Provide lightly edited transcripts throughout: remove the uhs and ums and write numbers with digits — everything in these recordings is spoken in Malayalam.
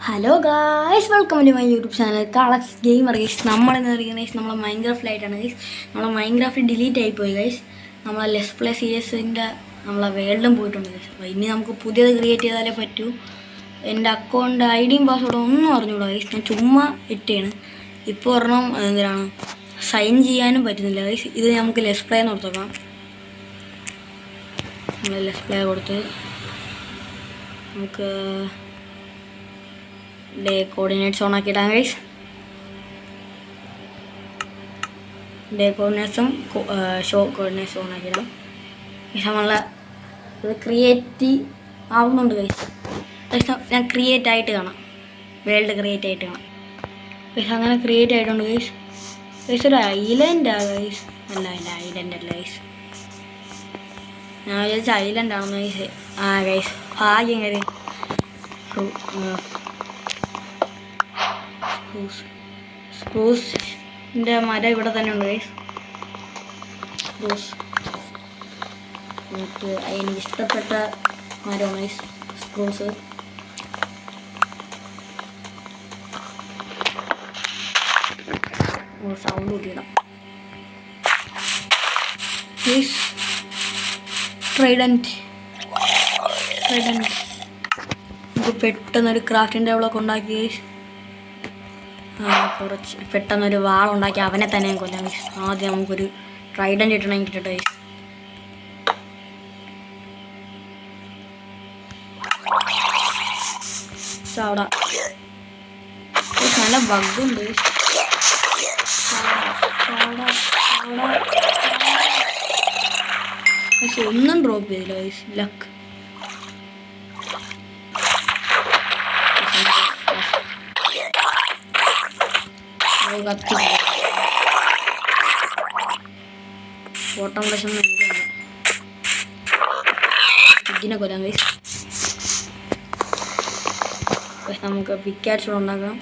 Hello guys, welcome to my YouTube channel കളക്സ് ഗെയിമർ ഗൈസ്. നമ്മളെന്ന് പറയുന്നത് ഗൈസ് നമ്മളെ മൈൻക്രാഫ്റ്റിലായിട്ടാണ് ഗൈസ്. നമ്മളെ മൈൻക്രാഫ്റ്റ് ഡിലീറ്റ് ആയിപ്പോയി ഗൈസ്. നമ്മളെ ലെസ് പ്ലേ CS-ൻ്റെ നമ്മളെ വേൾഡും പോയിട്ടുണ്ട് ഗൈസ്. അപ്പോൾ ഇനി നമുക്ക് പുതിയത് ക്രിയേറ്റ് ചെയ്താലേ പറ്റൂ. എൻ്റെ അക്കൗണ്ട് ഐഡിയും പാസ്വേഡും ഒന്നും അറിഞ്ഞൂടാ ഗൈസ്. ഞാൻ ചുമ്മാ ഇട്ടാണ്. ഇപ്പോൾ ഒരെണ്ണം എന്തിനാണ് സൈൻ ചെയ്യാനും പറ്റുന്നില്ല ഗൈസ്. ഇത് നമുക്ക് ലെസ് പ്ലേ എന്ന് കൊടുത്തേക്കാം. നമ്മൾ ലെസ് പ്ലേ കൊടുത്ത് നമുക്ക് ഡേ കോർഡിനേറ്റ്സ് ഓൺ ആക്കിയിടാം ഗൈസ്. ഡേ കോർഡിനേറ്റ്സും ഷോ കോർഡിനേറ്റ്സും ഓൺ ആക്കിയിടാം. നമ്മളെ ഇത് ക്രിയേറ്റ് ആവുന്നുണ്ട് ഗൈസ്. ഞാൻ ക്രിയേറ്റ് ആയിട്ട് കാണാം, വേൾഡ് ക്രിയേറ്റ് ആയിട്ട് കാണാം ഗൈസ്. അങ്ങനെ ക്രിയേറ്റ് ആയിട്ടുണ്ട് ഗൈസ്. ഗൈസ് ഒരു ഐലൻഡാ ഗൈസ്. അല്ല ഐലൻഡ് അല്ല ഗൈസ്. ഞാൻ വിചാരിച്ച ഐലൻഡ് ആണെന്ന് ഗൈസ്. ഗൈസ് ഭാഗ്യം കയറി. സ്പ്രൂസിൻ്റെ മരം ഇവിടെ തന്നെ ഉണ്ട് ഗൈസ്. സ്പ്രൂസ് എനിക്ക് ഇഷ്ടപ്പെട്ട മരമാണ് ഗൈസ് സ്പ്രൂസ്. സൗണ്ട് കൂട്ടിയിടാം ഗൈസ്. ട്രൈഡൻറ്റ് നമുക്ക് പെട്ടെന്നൊരു ക്രാഫ്റ്റിംഗ് ടേബിളൊക്കെ ഉണ്ടാക്കി ഗൈസ്. കുറച്ച് പെട്ടെന്നൊരു വാളുണ്ടാക്കി അവനെ തന്നെ ഞാൻ കൊല്ലാം ഗൈസ്. ആദ്യം നമുക്കൊരു ട്രൈഡൻറ്റ് കിട്ടണമെങ്കിൽ കിട്ടട്ടെ ഗൈസ്. അവിടെ നല്ല ബഗ്ഗുണ്ട്. പക്ഷെ ഒന്നും ഡ്രോപ്പ് ചെയ്തില്ല ഗൈസ്. ലക്ക്. ഓട്ടം പ്രശ്നം എനിക്കാണ്. ഇതിനെ കൊല്ലാൻ ഗൈസ്. നമുക്ക് പിക്കാറ്റ്സ് ഉണ്ടാക്കാം.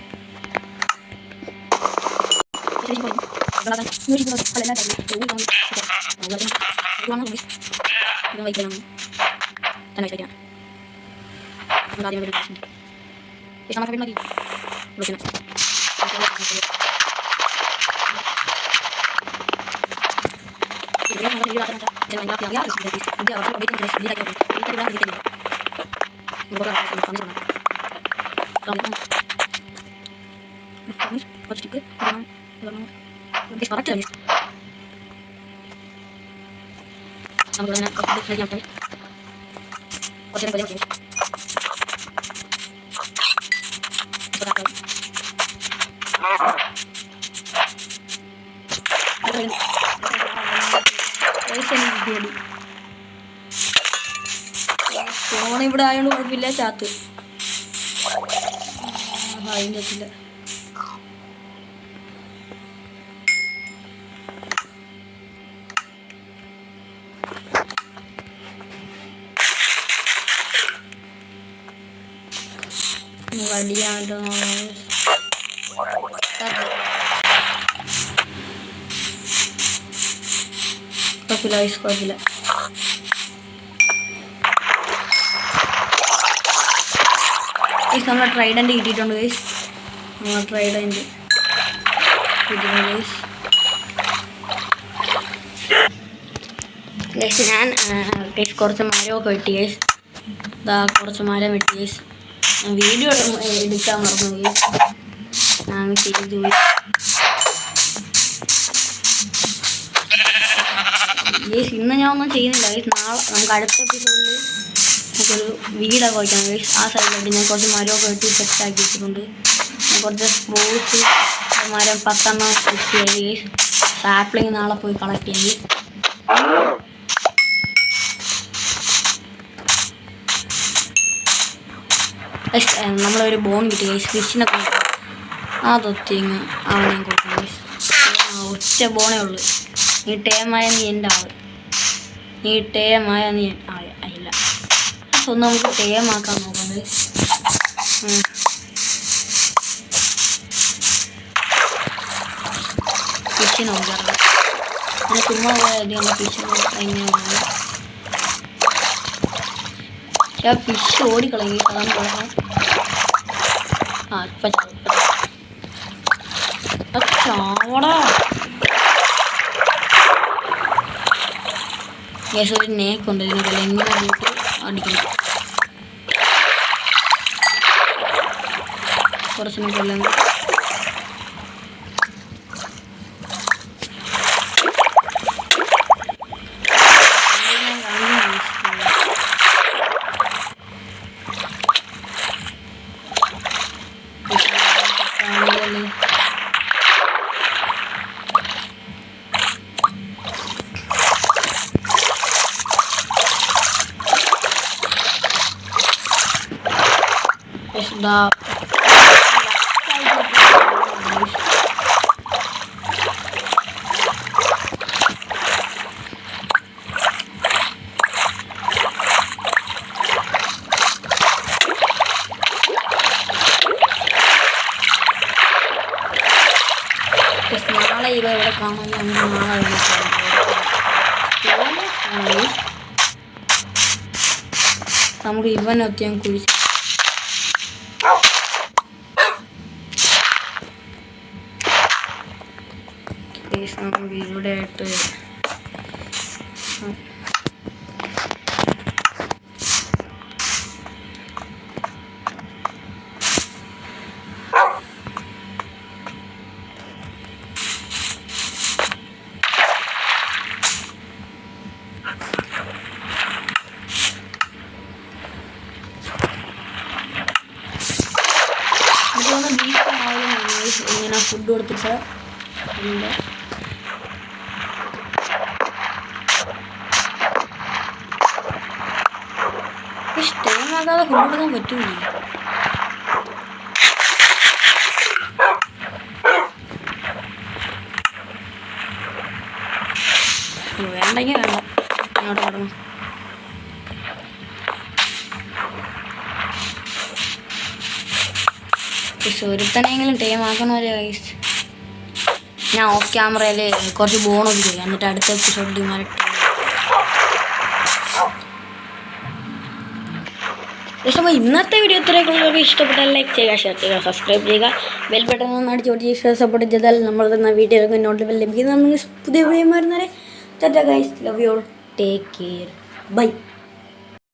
ഫോൺ ഇവിടെ ആയതുകൊണ്ട് കുഴപ്പമില്ല. ചാത്ത് അതിൻ്റെ എത്തില്ല. വടിയാണ്ടോ കുഴപ്പമില്ല ഐസ്, കുഴപ്പമില്ല. നമ്മളെ ട്രൈഡൻറ്റ് കിട്ടിയിട്ടുണ്ട് ഗൈസ്. നമ്മളെ ട്രൈഡൻറ്റ് കിട്ടിയിട്ടുണ്ട് ഗൈസ്. ഗൈസ് ഞാൻ കുറച്ച് മരമൊക്കെ വെട്ടി ഗൈസ്. കുറച്ച് മരം വെട്ടി ഗൈസ്. വീഡിയോ എടുക്കാൻ മറന്നു ഗൈസ്. ഞാൻ ചെയ്തു പോയി ഗൈസ്. ഇന്ന് ഞാൻ ഒന്നും ചെയ്യുന്നില്ല ഗൈസ്. നാളെ നമുക്ക് അടുത്ത എപ്പിസോഡിൽ നമുക്കൊരു വീടൊക്കെ വയ്ക്കണം ഗൈസ്. ആ സൈഡിലായിട്ട് ഞാൻ കുറച്ച് മരമൊക്കെ വെട്ടി സെറ്റാക്കി വെച്ചിട്ടുണ്ട്. ഞാൻ കുറച്ച് ഫ്രൂട്ട്സ് മരം 10 വെട്ടിയായി ഗൈസ്. സാപ്ലിങ് നാളെ പോയി കളക്ട് ചെയ്യാം. നമ്മളൊരു ബോൺ കിട്ടി ഗൈസ്. ഫിഷിനൊക്കെ അതൊത്തിങ് അവനെ കൊടുക്കണം ഗൈസ്. ഒറ്റ ബോണേ ഉള്ളു. നീ ടേമായ നീ എൻ്റെ ആള്. നീ ടേമായ നീ ആയില്ല. ഒന്ന് നമുക്ക് ടേമാക്കാൻ നോക്കാം ഗൈസ്. ഫിഷ് നോക്കാം. അങ്ങനെ ചുമ്മാ പോയാൽ ഫിഷ് എങ്ങനെയാണ്. ഫിഷ് ഓടിക്കളയും. അതാണ് കുഴപ്പം. ഇപ്പം ചാവടാ. ഒരു നേക്കുണ്ട് ഇതിനൊക്കെ എങ്ങനെ വീട്ടിൽ അടിക്കണം. കുറച്ചിനെ കൊല്ലാൻ sudah naala iba ഇവിടെ കാണാൻ നാളെ നമുക്ക് ഇവനൊക്കെ ഞാൻ കുഴിച്ചു. ഇവിടെ ആയിട്ട് ഇങ്ങനെ ഫുഡ് കൊടുത്തിട്ട് ഇഷ്ടമാകാതെ ഫുഡ് കൊടുക്കാൻ പറ്റൂല. വേണ്ടെങ്കിൽ വേണ്ട, ഇങ്ങോട്ട് കിടന്നു. ഒരുത്തനെങ്കിലും ടൈം ആക്കണമല്ലേ ഗൈസ്. ഞാൻ ഓഫ് ക്യാമറയിൽ കുറച്ച് ബോണൊക്കെ ചെയ്യാം, എന്നിട്ട് അടുത്ത എപ്പിസോഡിൽ മാറിയിട്ട് അപ്പോൾ ഇന്നത്തെ വീഡിയോ ഇത്രയൊക്കെ ഇഷ്ടപ്പെട്ടാൽ ലൈക്ക് ചെയ്യുക, ഷെയർ ചെയ്യുക, സബ്സ്ക്രൈബ് ചെയ്യുക, ബെൽ ബട്ടൺ ഒന്ന് അടിച്ചോട്ട് സപ്പോർട്ട് ചെയ്താൽ നമ്മൾ തന്ന വീഡിയോയിലൊക്കെ നോട്ടിഫിക്കേഷൻ ലഭിക്കുന്നത്. നമുക്ക് പുതിയ വീഡിയോ വരുന്നവരെ tata guys, love you all, take care, by.